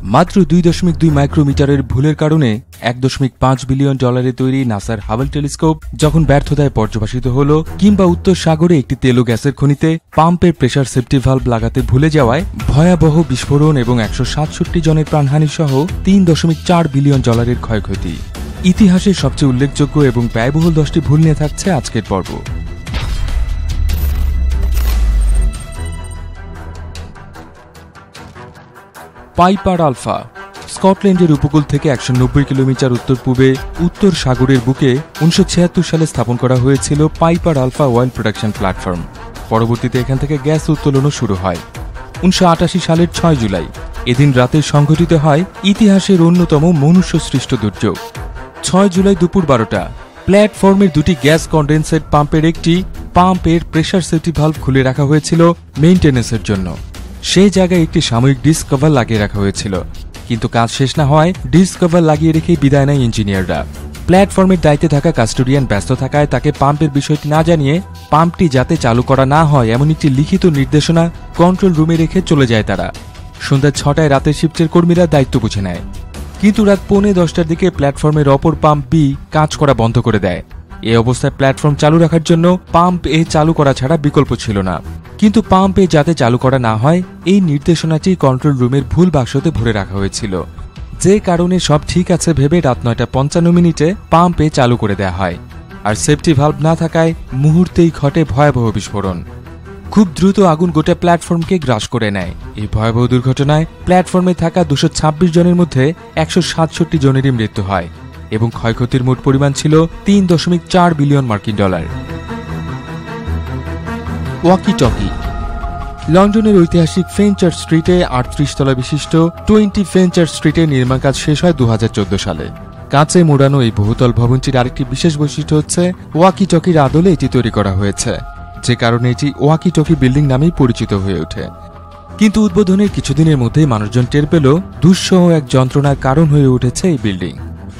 মাত্র 2.2 মাইক্রোমিটারের ভুলের কারণে 1.5 বিলিয়ন ডলারে তৈরি নাসার হাবল টেলিস্কোপ যখন ব্যর্থতায় পর্যবসিত হল, কিংবা উত্তর সাগরে একটি তেল ও গ্যাসের খনিতে পাম্পের প্রেসার সেফটি ভালভ লাগাতে ভুলে যাওয়ায় ভয়াবহ বিস্ফোরণ এবং 167 জনের প্রাণহানি সহ 3.4 বিলিয়ন ডলারের ক্ষয়ক্ষতি। ইতিহাসের সবচেয়ে উল্লেখযোগ্য এবং ব্যয়বহুল 10টি ভুল নিয়ে থাকছে আজকের পর্ব। পাইপার আলফা স্কটল্যান্ডের উপকূল থেকে 190 কিলোমিটার উত্তর পূবে উত্তর সাগরের বুকে 1976 সালে স্থাপন করা হয়েছিল Piper Alpha oil production platform. পরবর্তীতে এখান থেকে গ্যাস উত্তোলনও শুরু হয়। 1988 সালের 6 জুলাই এদিন রাতে সংঘটিত হয় ইতিহাসের অন্যতম মনুষ্যসৃষ্ট দুর্যোগ। 6 জুলাই দুপুর 12টা প্ল্যাটফর্মের দুটি গ্যাস কন্ডেন্সেট পাম্পের একটি পাম্পের প্রেসার সেফটি ভালভ খুলে রাখা হয়েছিল মেইনটেন্যান্সের জন্য। সেই জায়গায় একটি সাময়িক ডিস্ক কভার লাগিয়ে রাখা হয়েছিল, কিন্তু কাজ শেষ না হওয়ায় ডিস্ক কভার লাগিয়ে রেখেই বিদায় নেয় ইঞ্জিনিয়াররা। প্ল্যাটফর্মের দায়িত্বে থাকা কাস্টোডিয়ান ব্যস্ত থাকায় তাকে পাম্পের বিষয়টি না জানিয়ে পাম্পটি যাতে চালু করা না হয় এমন একটি লিখিত নির্দেশনা কন্ট্রোল রুমে রেখে চলে যায় তারা। সন্ধ্যা 6টায় রাতের শিফটের কর্মীরা দায়িত্ব বুঝে নেয়, কিন্তু রাত 9:45টার দিকে প্ল্যাটফর্মের অপর পাম্প বি কাজ করা বন্ধ করে দেয়। এই অবস্থায় প্ল্যাটফর্ম চালু রাখার জন্য পাম্প এ চালু করা ছাড়া বিকল্প ছিল না, কিন্তু পাম্প এ যাতে চালু করা না হয় এই নির্দেশনাটি কন্ট্রোল রুমের ভুল বাক্সতে ভরে রাখা হয়েছিল, যে কারণে সব ঠিক আছে ভেবে রাত 9:55 পাম্প এ চালু করে দেয়া হয়। আর সেফটি ভালভ না থাকায় মুহূর্তেই ঘটে ভয়াবহ বিস্ফোরণ। খুব দ্রুত আগুন গোটা প্ল্যাটফর্মকে গ্রাস করে নেয়। এই ভয়াবহ দুর্ঘটনায় প্ল্যাটফর্মে থাকা 226 জনের মধ্যে 167 জনেরই মৃত্যু হয় এবং ক্ষয়ক্ষতির মোট পরিমাণ ছিল 3.4 বিলিয়ন মার্কিন ডলার। ওয়াকি টকি লন্ডনের ঐতিহাসিক ফেনচার্চ স্ট্রিটে 38 তলা বিশিষ্ট 20 ফেনচার্চ স্ট্রিটের নির্মাণ কাজ শেষ হয় 2014 সালে। কাঁচে মোড়ানো এই বহুতল ভবনটির আরেকটি বিশেষ বৈশিষ্ট্য হচ্ছে ওয়াকি টকির আদলে এটি তৈরি করা হয়েছে, যে কারণে এটি ওয়াকি টকি বিল্ডিং নামেই পরিচিত হয়ে ওঠে। কিন্তু উদ্বোধনের কিছুদিনের মধ্যেই মানুষজন টের পেল দুঃসহ এক যন্ত্রণার কারণ হয়ে উঠেছে এই বিল্ডিং।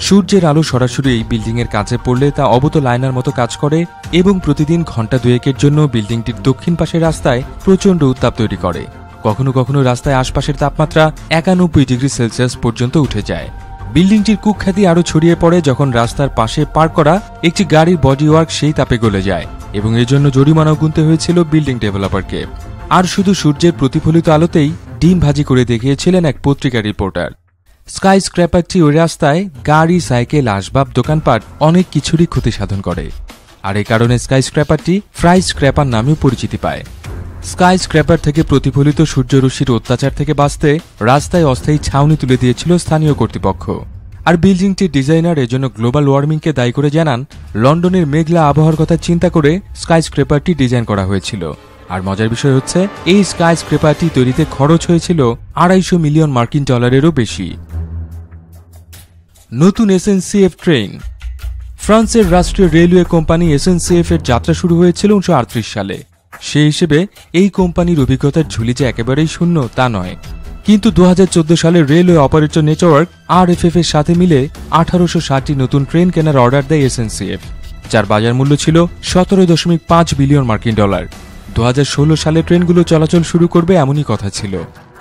সূর্যের আলো সরাসরি এই বিল্ডিং এর কাছে পড়লে তা অবতল আয়নার মতো কাজ করে এবং প্রতিদিন ঘন্টা দুয়েকের জন্য বিল্ডিংটির দক্ষিণ পাশের রাস্তায় প্রচণ্ড উত্তাপ তৈরি করে। কখনো কখনো রাস্তায় আশপাশের তাপমাত্রা 91 ডিগ্রি সেলসিয়াস পর্যন্ত উঠে যায়। বিল্ডিংটির কুখ্যাতি আরও ছড়িয়ে পড়ে যখন রাস্তার পাশে পার্ক করা একটি গাড়ির বডি ওয়ার্ক সেই তাপে গলে যায় এবং এজন্য জরিমানাও গুনতে হয়েছিল বিল্ডিং ডেভেলপারকে। আর শুধু সূর্যের প্রতিফলিত আলোতেই ডিম ভাজি করে দেখিয়েছিলেন এক পত্রিকার রিপোর্টার। স্কাই স্ক্র্যাপারটি ওই রাস্তায় গাড়ি, সাইকেল, আসবাব, দোকানপাট অনেক কিছুরই ক্ষতি সাধন করে, আর এই কারণে স্কাই স্ক্র্যাপারটি ফ্রাই স্ক্র্যাপার নামেও পরিচিতি পায়। স্কাই স্ক্র্যাপার থেকে প্রতিফলিত সূর্যরশ্মির অত্যাচার থেকে বাঁচতে রাস্তায় অস্থায়ী ছাউনি তুলে দিয়েছিল স্থানীয় কর্তৃপক্ষ। আর বিল্ডিংটির ডিজাইনার এজন্য গ্লোবাল ওয়ার্মিংকে দায়ী করে জানান, লন্ডনের মেঘলা আবহাওয়ার কথা চিন্তা করে স্কাই স্ক্র্যাপারটি ডিজাইন করা হয়েছিল। আর মজার বিষয় হচ্ছে এই স্কাই স্ক্র্যাপারটি তৈরিতে খরচ হয়েছিল 250 মিলিয়ন মার্কিন ডলারেরও বেশি। নতুন এসএনসিএফ ট্রেন। ফ্রান্সের রাষ্ট্রীয় রেলওয়ে কোম্পানি এসএনসিএফ এর যাত্রা শুরু হয়েছিল 1938 সালে। সেই হিসেবে এই কোম্পানির অভিজ্ঞতার ঝুলি যে একেবারেই শূন্য তা নয়, কিন্তু 2014 সালে রেলওয়ে অপারেটর নেটওয়ার্ক RFF এর সাথে মিলে 1860টি নতুন ট্রেন কেনার অর্ডার দেয় এসএনসিএফ, যার বাজার মূল্য ছিল 17.5 বিলিয়ন মার্কিন ডলার। 2016 সালে ট্রেনগুলো চলাচল শুরু করবে এমনই কথা ছিল,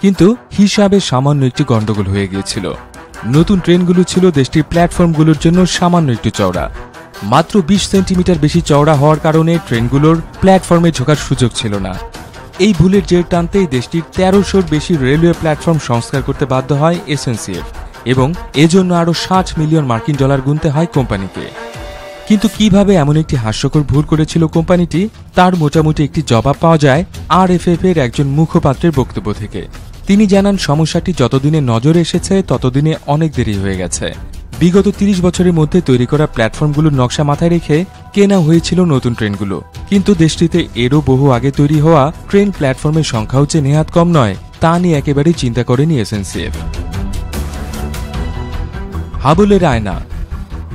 কিন্তু হিসাবে সামান্য একটি গন্ডগোল হয়ে গিয়েছিল। নতুন ট্রেনগুলো ছিল দেশটির প্ল্যাটফর্মগুলোর জন্য সামান্য একটু চওড়া। মাত্র 20 সেন্টিমিটার বেশি চওড়া হওয়ার কারণে ট্রেনগুলোর প্ল্যাটফর্মে ঝোঁকার সুযোগ ছিল না। এই ভুলের জের টানতেই দেশটির 1300-র বেশি রেলওয়ে প্ল্যাটফর্ম সংস্কার করতে বাধ্য হয় এসএনসিএফ এবং এজন্য আরও 60 মিলিয়ন মার্কিন ডলার গুনতে হয় কোম্পানিকে। কিন্তু কিভাবে এমন একটি হাস্যকর ভুল করেছিল কোম্পানিটি, তার মোটামুটি একটি জবাব পাওয়া যায় RFF এর একজন মুখপাত্রের বক্তব্য থেকে। তিনি জানান, সমস্যাটি যতদিনে নজরে এসেছে ততদিনে অনেক দেরি হয়ে গেছে। বিগত 30 বছরের মধ্যে তৈরি করা প্ল্যাটফর্মগুলোর নকশা মাথায় রেখে কেনা হয়েছিল নতুন ট্রেনগুলো, কিন্তু দেশটিতে এরও বহু আগে তৈরি হওয়া ট্রেন প্ল্যাটফর্মের সংখ্যাও যে নেহাত কম নয় তা নিয়ে একেবারেই চিন্তা করেনি এসএনসিএফ। হাবলের আয়না।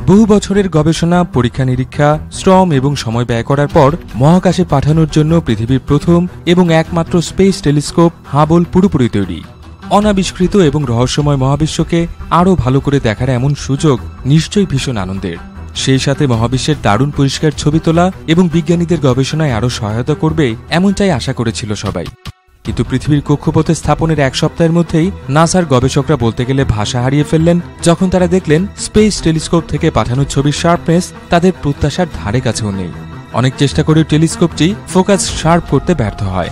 বহু বছরের গবেষণা, পরীক্ষা নিরীক্ষা, শ্রম এবং সময় ব্যয় করার পর মহাকাশে পাঠানোর জন্য পৃথিবীর প্রথম এবং একমাত্র স্পেস টেলিস্কোপ হাবল পুরোপুরি তৈরি। অনাবিষ্কৃত এবং রহস্যময় মহাবিশ্বকে আরও ভালো করে দেখার এমন সুযোগ নিশ্চয়ই ভীষণ আনন্দের। সেই সাথে মহাবিশ্বের দারুণ পরিষ্কার ছবি তোলা এবং বিজ্ঞানীদের গবেষণায় আরও সহায়তা করবে এমনটাই আশা করেছিল সবাই। কিন্তু পৃথিবীর কক্ষপথে স্থাপনের এক সপ্তাহের মধ্যেই নাসার গবেষকরা বলতে গেলে ভাষা হারিয়ে ফেললেন যখন তারা দেখলেন স্পেস টেলিস্কোপ থেকে পাঠানো ছবির শার্পনেস তাদের প্রত্যাশার ধারে কাছেও নেই। অনেক চেষ্টা করেও টেলিস্কোপটি ফোকাস শার্প করতে ব্যর্থ হয়।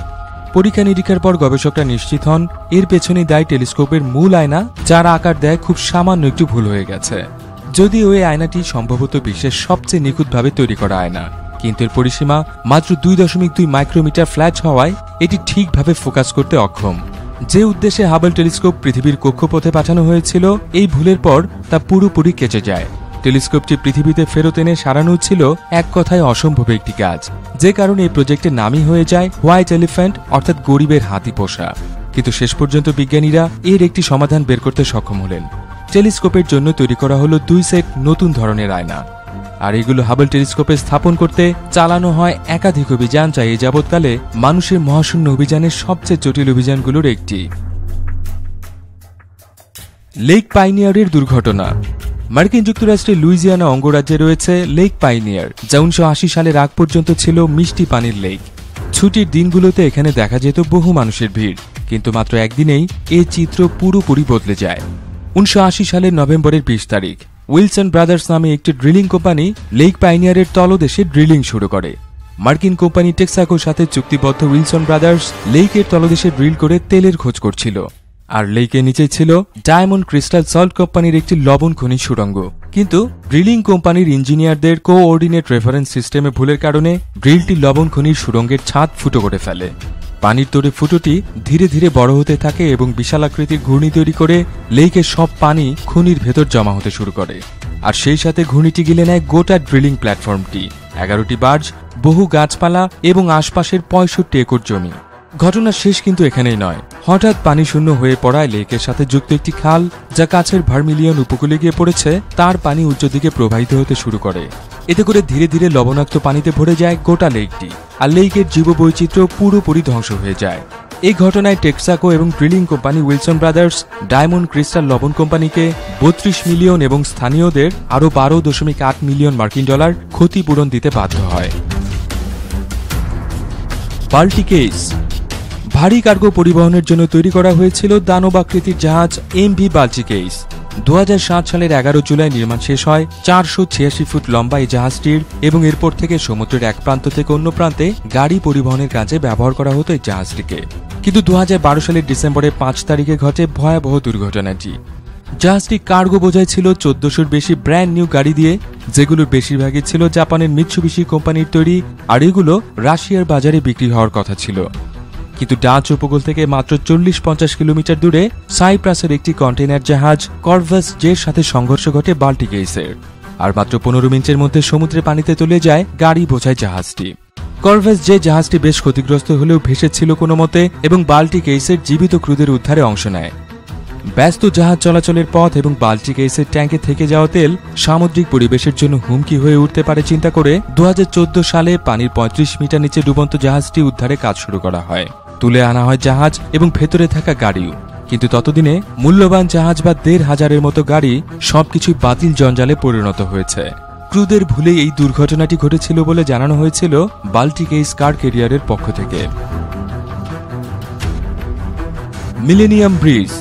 পরীক্ষা নিরীক্ষার পর গবেষকরা নিশ্চিত হন এর পেছনেই দায়ী টেলিস্কোপের মূল আয়না, যার আকার দেয় খুব সামান্য একটু ভুল হয়ে গেছে। যদিও এই আয়নাটি সম্ভবত বিশ্বের সবচেয়ে নিখুঁতভাবে তৈরি করা আয়না, কিন্তু এর পরিসীমা মাত্র 2.2 মাইক্রোমিটার ফ্ল্যাট হওয়ায় এটি ঠিকভাবে ফোকাস করতে অক্ষম। যে উদ্দেশ্যে হাবল টেলিস্কোপ পৃথিবীর কক্ষপথে পাঠানো হয়েছিল, এই ভুলের পর তা পুরোপুরি কেচে যায়। টেলিস্কোপটি পৃথিবীতে ফেরত এনে সারানো ছিল এক কথায় অসম্ভব একটি কাজ, যে কারণে এই প্রজেক্টের নামই হয়ে যায় হোয়াইট এলিফ্যান্ট, অর্থাৎ গরিবের হাতি পোষা। কিন্তু শেষ পর্যন্ত বিজ্ঞানীরা এর একটি সমাধান বের করতে সক্ষম হলেন। টেলিস্কোপের জন্য তৈরি করা হলো 2 সেট নতুন ধরনের আয়না, আর এগুলো হাবল টেলিস্কোপে স্থাপন করতে চালানো হয় একাধিক অভিযান, যা এ যাবৎকালে মানুষের মহাশূন্য অভিযানের সবচেয়ে জটিল অভিযানগুলোর একটি। লেক পাইনিয়ারের দুর্ঘটনা। মার্কিন যুক্তরাষ্ট্রের লুইজিয়ানা অঙ্গরাজ্যে রয়েছে লেক পাইনিয়ার, যা 1980 সালের আগ পর্যন্ত ছিল মিষ্টি পানির লেক। ছুটির দিনগুলোতে এখানে দেখা যেত বহু মানুষের ভিড়, কিন্তু মাত্র একদিনেই এই চিত্র পুরোপুরি বদলে যায়। 1980 সালের নভেম্বরের 20 তারিখ উইলসন ব্রাদার্স নামে একটি ড্রিলিং কোম্পানি লেক পাইনিয়ারের তলদেশে ড্রিলিং শুরু করে। মার্কিন কোম্পানি টেক্সাকোর সাথে চুক্তিবদ্ধ উইলসন ব্রাদার্স লেকের তলদেশে ড্রিল করে তেলের খোঁজ করছিল, আর লেকের নিচে ছিল ডায়মন্ড ক্রিস্টাল সল্ট কোম্পানির একটি লবণ খনি সুড়ঙ্গ। কিন্তু ড্রিলিং কোম্পানির ইঞ্জিনিয়ারদের কোঅর্ডিনেট রেফারেন্স সিস্টেমে ভুলের কারণে ড্রিলটি লবণ খনির সুড়ঙ্গের ছাদ ফুটো করে ফেলে। পানির তোড়ে ফুটোটি ধীরে ধীরে বড় হতে থাকে এবং বিশালাকৃতির ঘূর্ণি তৈরি করে লেকের সব পানি খনির ভেতর জমা হতে শুরু করে। আর সেই সাথে ঘূর্ণিটি গিলে নেয় গোটা ড্রিলিং প্ল্যাটফর্মটি, 11টি বার্জ, বহু গাছপালা এবং আশপাশের 65 একর জমি। ঘটনা শেষ কিন্তু এখানেই নয়। হঠাৎ পানি শূন্য হয়ে পড়ায় লেকের সাথে যুক্ত একটি খাল, যা কাছের ভার্মিলিয়ন উপকূলে গিয়ে পড়েছে, তার পানি উচ্চ দিকে প্রবাহিত হতে শুরু করে। এতে করে ধীরে ধীরে লবণাক্ত পানিতে ভরে যায় গোটা লেকটি, আর লেকের জীববৈচিত্র্য পুরোপুরি ধ্বংস হয়ে যায়। এই ঘটনায় টেক্সাকো এবং drilling company Wilson brothers diamond crystal লবণ কোম্পানিকে 32 মিলিয়ন এবং স্থানীয়দের আরও 12.8 মিলিয়ন মার্কিন ডলার ক্ষতিপূরণ দিতে বাধ্য হয়। বাল্টিক এইস। ভারী কার্গো পরিবহনের জন্য তৈরি করা হয়েছিল দানব আকৃতির জাহাজ এমভি বাল্টিক এইস। 2007 সালের 11 জুলাই নির্মাণ শেষ হয়। 486 ফুট লম্বা এই জাহাজটির, এবং এরপর থেকে সমুদ্রের এক প্রান্ত থেকে অন্য প্রান্তে গাড়ি পরিবহনের কাজে ব্যবহার করা হতো এই জাহাজটিকে। কিন্তু 2012 সালের ডিসেম্বরের 5 তারিখে ঘটে ভয়াবহ দুর্ঘটনাটি। জাহাজটি কার্গো বোঝাই ছিল 1400-র বেশি ব্র্যান্ড নিউ গাড়ি দিয়ে, যেগুলোর বেশিরভাগই ছিল জাপানের মিৎসুবিশি কোম্পানির তৈরি, আর এগুলো রাশিয়ার বাজারে বিক্রি হওয়ার কথা ছিল। কিন্তু ডাচ উপকূল থেকে মাত্র 40-50 কিলোমিটার দূরে সাইপ্রাসের একটি কন্টেইনার জাহাজ কর্ভাস জের সাথে সংঘর্ষ ঘটে বাল্টিক এইসের, আর মাত্র 15 মিনিটের মধ্যে সমুদ্রের পানিতে তলিয়ে যায় গাড়ি বোঝাই জাহাজটি। কর্ভাস জে জাহাজটি বেশ ক্ষতিগ্রস্ত হলেও ভেসেছিল কোনো মতে, এবং বাল্টিক এইসের জীবিত ক্রুদের উদ্ধারে অংশ নেয়। ব্যস্ত জাহাজ চলাচলের পথ এবং বাল্টিক এইসের ট্যাঙ্কে থেকে যাওয়া তেল সামুদ্রিক পরিবেশের জন্য হুমকি হয়ে উঠতে পারে চিন্তা করে 2014 সালে পানির 35 মিটার নিচে ডুবন্ত জাহাজটি উদ্ধারে কাজ শুরু করা হয়। তুলে আনা হয় জাহাজ এবং ভেতরে থাকা গাড়িও, কিন্তু ততদিনে মূল্যবান জাহাজ বা 1,500-এর মতো গাড়ি সবকিছুই বাতিল জঞ্জালে পরিণত হয়েছে। ক্রুদের ভুলেই এই দুর্ঘটনাটি ঘটেছিল বলে জানানো হয়েছিল বাল্টিক এইস কার ক্যারিয়ারের পক্ষ থেকে। Millennium bridge.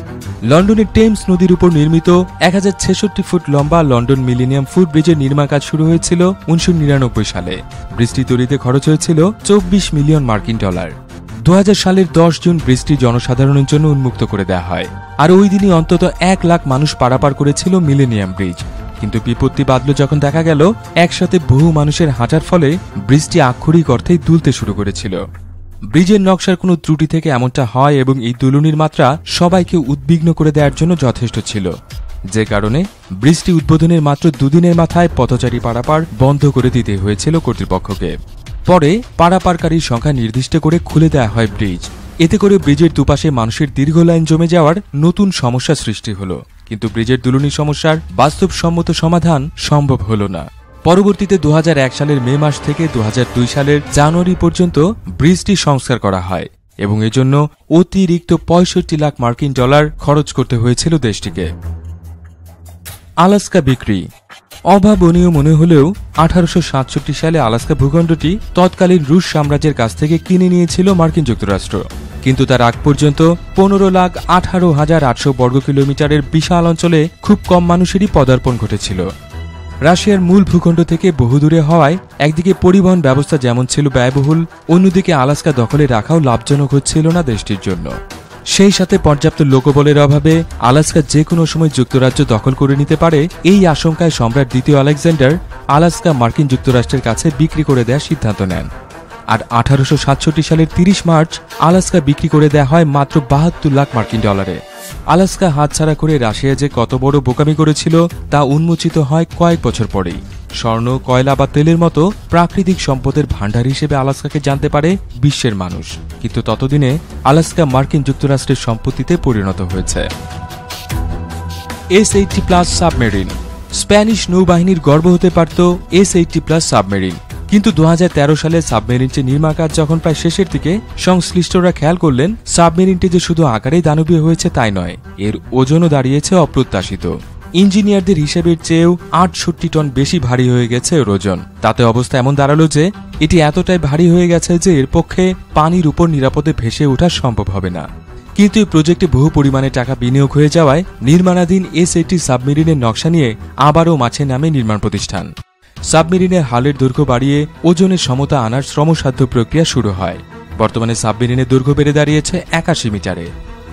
লন্ডনের টেমস নদীর উপর নির্মিত 1066 ফুট লম্বা লন্ডন মিলেনিয়াম ফুট ব্রিজের নির্মাণ কাজ শুরু হয়েছিল 1999 সালে। ব্রিজটি তৈরিতে খরচ হয়েছিল 24 মিলিয়ন মার্কিন ডলার। 2000 সালের 10 জুন ব্রিজটি জনসাধারণের জন্য উন্মুক্ত করে দেওয়া হয়, আর ওই দিনই অন্তত 1 লাখ মানুষ পারাপার করেছিল মিলেনিয়াম ব্রিজ। কিন্তু বিপত্তি বাধল যখন দেখা গেল একসাথে বহু মানুষের হাঁটার ফলে ব্রিজটি আক্ষরিক অর্থেই দুলতে শুরু করেছিল। ব্রিজের নকশার কোনো ত্রুটি থেকে এমনটা হয়, এবং এই দুলুনির মাত্রা সবাইকে উদ্বিগ্ন করে দেওয়ার জন্য যথেষ্ট ছিল, যে কারণে ব্রিজটি উদ্বোধনের মাত্র 2 দিনের মাথায় পথচারী পারাপার বন্ধ করে দিতে হয়েছিল কর্তৃপক্ষকে। পরে পারাপারকারীর সংখ্যা নির্দিষ্ট করে খুলে দেওয়া হয় ব্রিজ। এতে করে ব্রিজের দুপাশে মানুষের দীর্ঘ লাইন জমে যাওয়ার নতুন সমস্যা সৃষ্টি হলো, কিন্তু ব্রিজের দুলুনি সমস্যার বাস্তবসম্মত সমাধান সম্ভব হল না। পরবর্তীতে 2001 সালের মে মাস থেকে 2002 সালের জানুয়ারি পর্যন্ত ব্রিজটি সংস্কার করা হয়, এবং এজন্য অতিরিক্ত 65 লাখ মার্কিন ডলার খরচ করতে হয়েছিল দেশটিকে। আলাস্কা বিক্রি। অভাবনীয় মনে হলেও 1867 সালে আলাস্কা ভূখণ্ডটি তৎকালীন রুশ সাম্রাজ্যের কাছ থেকে কিনে নিয়েছিল মার্কিন যুক্তরাষ্ট্র। কিন্তু তার আগ পর্যন্ত 15,18,800 বর্গ কিলোমিটারের বিশাল অঞ্চলে খুব কম মানুষেরই পদার্পণ ঘটেছিল। রাশিয়ার মূল ভূখণ্ড থেকে বহুদূরে হওয়ায় একদিকে পরিবহন ব্যবস্থা যেমন ছিল ব্যয়বহুল, অন্যদিকে আলাস্কা দখলে রাখাও লাভজনক হচ্ছিল না দেশটির জন্য। সেই সাথে পর্যাপ্ত লোকবলের অভাবে আলাস্কা যে কোনো সময় যুক্তরাজ্য দখল করে নিতে পারে, এই আশঙ্কায় সম্রাট দ্বিতীয় আলেকজান্ডার আলাস্কা মার্কিন যুক্তরাষ্ট্রের কাছে বিক্রি করে দেওয়ার সিদ্ধান্ত নেন। আর 1867 সালের 30 মার্চ আলাস্কা বিক্রি করে দেওয়া হয় মাত্র 72 লাখ মার্কিন ডলারে। আলাস্কা হাতছাড়া করে রাশিয়া যে কত বড় বোকামি করেছিল তা উন্মোচিত হয় কয়েক বছর পরেই। স্বর্ণ, কয়লা বা তেলের মতো প্রাকৃতিক সম্পদের ভাণ্ডার হিসেবে আলাস্কাকে জানতে পারে বিশ্বের মানুষ, কিন্তু ততদিনে আলাস্কা মার্কিন যুক্তরাষ্ট্রের সম্পত্তিতে পরিণত হয়েছে। S-80+ submarine. স্প্যানিশ নৌবাহিনীর গর্ব হতে পারত S-80+ সাবমেরিন, কিন্তু 2013 সালে সাবমেরিনটি নির্মাণ কাজ যখন প্রায় শেষের দিকে সংশ্লিষ্টরা খেয়াল করলেন সাবমেরিনটি যে শুধু আকারেই দানবীয় হয়েছে তাই নয়, এর ওজনও দাঁড়িয়েছে অপ্রত্যাশিত। ইঞ্জিনিয়ারদের হিসেবের চেয়েও 68 টন বেশি ভারী হয়ে গেছে এর ওজন। তাতে অবস্থা এমন দাঁড়ালো যে এটি এতটাই ভারী হয়ে গেছে যে এর পক্ষে পানির উপর নিরাপদে ভেসে ওঠা সম্ভব হবে না। কিন্তু এই প্রজেক্টে বহু পরিমাণে টাকা বিনিয়োগ হয়ে যাওয়ায় নির্মাণাধীন S-80 সাবমেরিনের নকশা নিয়ে আবারও মাছে নামে নির্মাণ প্রতিষ্ঠান। সাবমেরিনের হালের দৈর্ঘ্য বাড়িয়ে ওজনের সমতা আনার শ্রমসাধ্য প্রক্রিয়া শুরু হয়। বর্তমানে সাবমেরিনের দৈর্ঘ্য বেড়ে দাঁড়িয়েছে 81 মিটারে।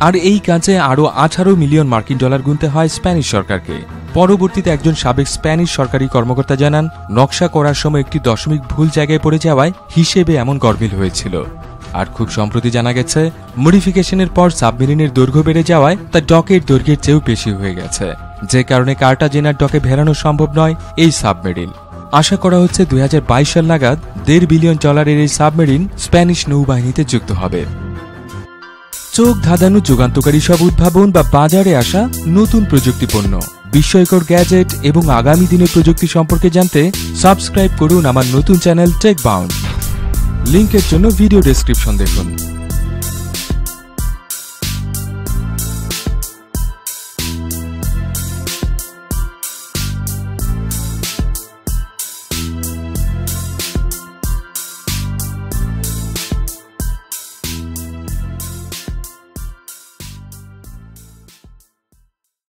আর এই কাজে আরও 18 মিলিয়ন মার্কিন ডলার গুনতে হয় স্প্যানিশ সরকারকে। পরবর্তীতে একজন সাবেক স্প্যানিশ সরকারি কর্মকর্তা জানান, নকশা করার সময় একটি দশমিক ভুল জায়গায় পড়ে যাওয়ায় হিসেবে এমন গরমিল হয়েছিল। আর খুব সম্প্রতি জানা গেছে মডিফিকেশনের পর সাবমেরিনের দৈর্ঘ্য বেড়ে যাওয়ায় তা ডকের দৈর্ঘ্যের চেয়েও বেশি হয়ে গেছে, যে কারণে কার্টাজেনার ডকে ভেড়ানো সম্ভব নয় এই সাবমেরিন। আশা করা হচ্ছে 2022 সাল নাগাদ $1.5 বিলিয়ন এই সাবমেরিন স্প্যানিশ নৌবাহিনীতে যুক্ত হবে। চোখ ধাঁধানো যুগান্তকারী সব উদ্ভাবন বা বাজারে আসা নতুন প্রযুক্তিপণ্য, বিস্ময়কর গ্যাজেট এবং আগামী দিনের প্রযুক্তি সম্পর্কে জানতে সাবস্ক্রাইব করুন আমার নতুন চ্যানেল টেক বাউন্ড। লিংকের জন্য ভিডিও ডেসক্রিপশন দেখুন।